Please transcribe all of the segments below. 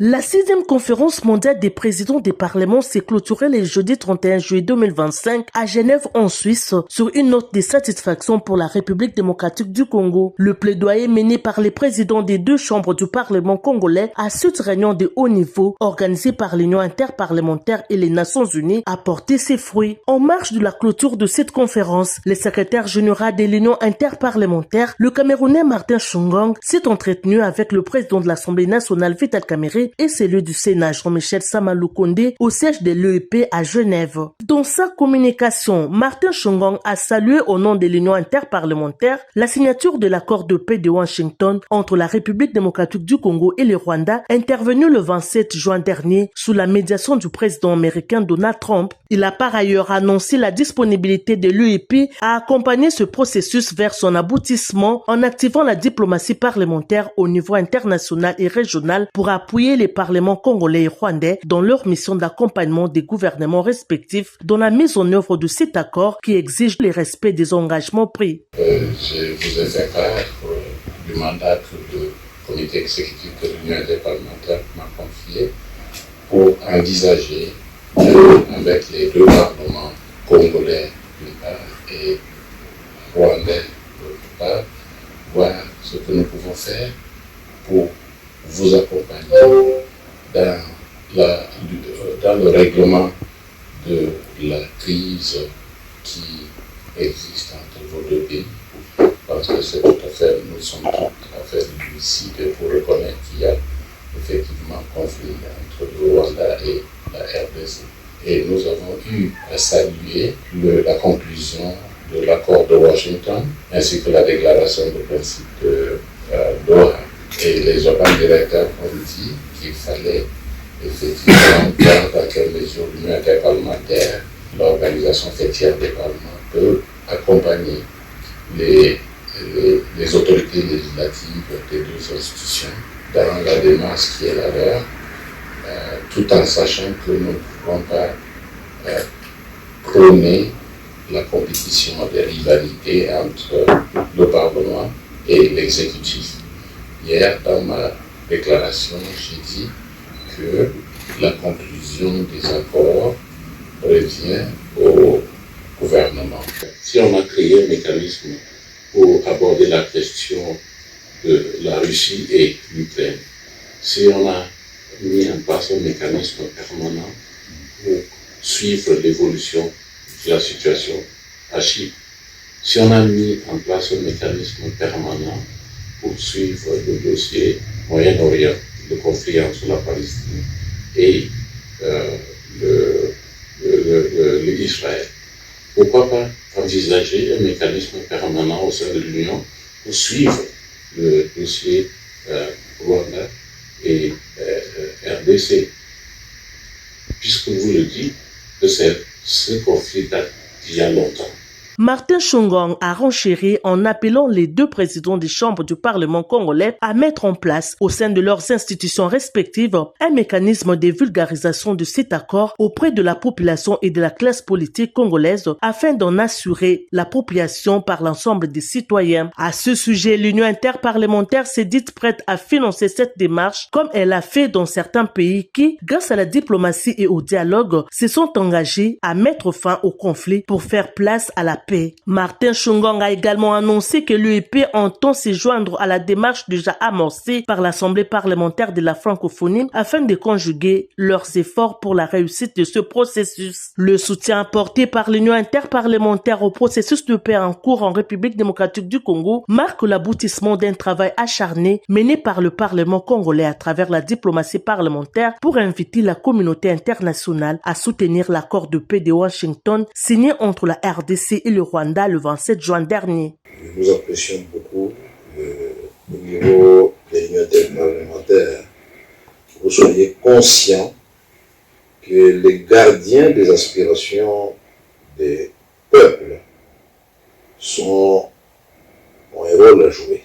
La 6e conférence mondiale des présidents des parlements s'est clôturée le jeudi 31 juillet 2025 à Genève en Suisse sur une note de satisfaction pour la République démocratique du Congo. Le plaidoyer mené par les présidents des deux chambres du Parlement congolais à cette réunion de haut niveau organisée par l'Union interparlementaire et les Nations unies a porté ses fruits. En marge de la clôture de cette conférence, le secrétaire général de l'Union interparlementaire, le Camerounais Martin Shungong, s'est entretenu avec le président de l'Assemblée nationale Vital Kamerhe et celui du Sénat Jean-Michel Sama Lukonde au siège de l'EEP à Genève. Dans sa communication, Martin Shungong a salué au nom de l'Union interparlementaire la signature de l'accord de paix de Washington entre la République démocratique du Congo et le Rwanda, intervenu le 27 juin dernier sous la médiation du président américain Donald Trump. Il a par ailleurs annoncé la disponibilité de l'UEP à accompagner ce processus vers son aboutissement en activant la diplomatie parlementaire au niveau international et régional pour appuyer les parlements congolais et rwandais dans leur mission d'accompagnement des gouvernements respectifs dans la mise en œuvre de cet accord qui exige le respect des engagements pris. Je vous ai fait part du mandat que le comité exécutif de l'Union interparlementaire m'a confié pour envisager avec les deux parlements congolais d'une part et rwandais d'autre part, voir ce que nous pouvons faire pour vous accompagner dans le règlement de la crise qui existe entre vos deux pays. Parce que c'est tout à fait, nous sommes tout à fait lucides pour reconnaître qu'il y a effectivement conflit entre le Rwanda et la RDC. Et nous avons eu à saluer la conclusion de l'accord de Washington ainsi que la déclaration de principe de Doha. Et les organes directeurs ont dit qu'il fallait effectivement voir dans quelle mesure l'Union interparlementaire, l'organisation fêtière des parlements, peut accompagner les autorités législatives des deux institutions dans la démarche qui est la leur, tout en sachant que nous ne pouvons pas prôner la compétition des rivalités entre le Parlement et l'exécutif. Hier, dans ma déclaration, j'ai dit que la conclusion des accords revient au gouvernement. Si on a créé un mécanisme pour aborder la question de la Russie et l'Ukraine, si on a mis en place un mécanisme permanent pour suivre l'évolution de la situation à Chypre, si on a mis en place un mécanisme permanent pour suivre le dossier Moyen-Orient, le conflit entre la Palestine et l'Israël, pourquoi pas envisager un mécanisme permanent au sein de l'Union pour suivre le dossier Rwanda et RDC, puisque vous le dites que ce conflit date d'il y a longtemps. Martin Shungong a renchéri en appelant les deux présidents des chambres du Parlement congolais à mettre en place, au sein de leurs institutions respectives, un mécanisme de vulgarisation de cet accord auprès de la population et de la classe politique congolaise afin d'en assurer l'appropriation par l'ensemble des citoyens. À ce sujet, l'Union interparlementaire s'est dite prête à financer cette démarche comme elle a fait dans certains pays qui, grâce à la diplomatie et au dialogue, se sont engagés à mettre fin au conflit pour faire place à la paix. Martin Shungong a également annoncé que l'UEP entend se joindre à la démarche déjà amorcée par l'Assemblée parlementaire de la francophonie afin de conjuguer leurs efforts pour la réussite de ce processus. Le soutien apporté par l'Union interparlementaire au processus de paix en cours en République démocratique du Congo marque l'aboutissement d'un travail acharné mené par le Parlement congolais à travers la diplomatie parlementaire pour inviter la communauté internationale à soutenir l'accord de paix de Washington signé entre la RDC et le Rwanda le 27 juin dernier. Nous apprécions beaucoup au niveau de l'Union interparlementaire que vous soyez conscients que les gardiens des aspirations des peuples ont un rôle à jouer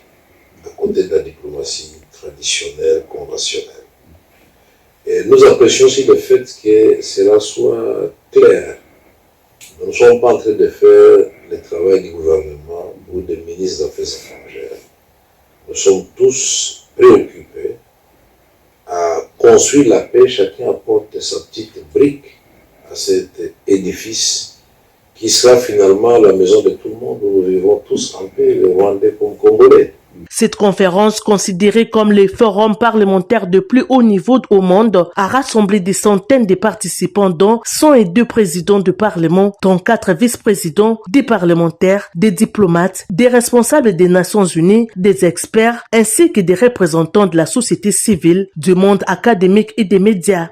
à côté de la diplomatie traditionnelle, conventionnelle. Et nous apprécions aussi le fait que cela soit clair. Nous ne sommes pas en train de faire le travail du gouvernement ou des ministres des Affaires étrangères. Nous sommes tous préoccupés à construire la paix, chacun apporte sa petite brique à cet édifice qui sera finalement la maison de tout le monde où nous vivons tous en paix, les Rwandais comme Congolais. Cette conférence, considérée comme le forum parlementaire de plus haut niveau au monde, a rassemblé des centaines de participants, dont 102 présidents de parlement, dont 4 vice-présidents, des parlementaires, des diplomates, des responsables des Nations Unies, des experts, ainsi que des représentants de la société civile, du monde académique et des médias.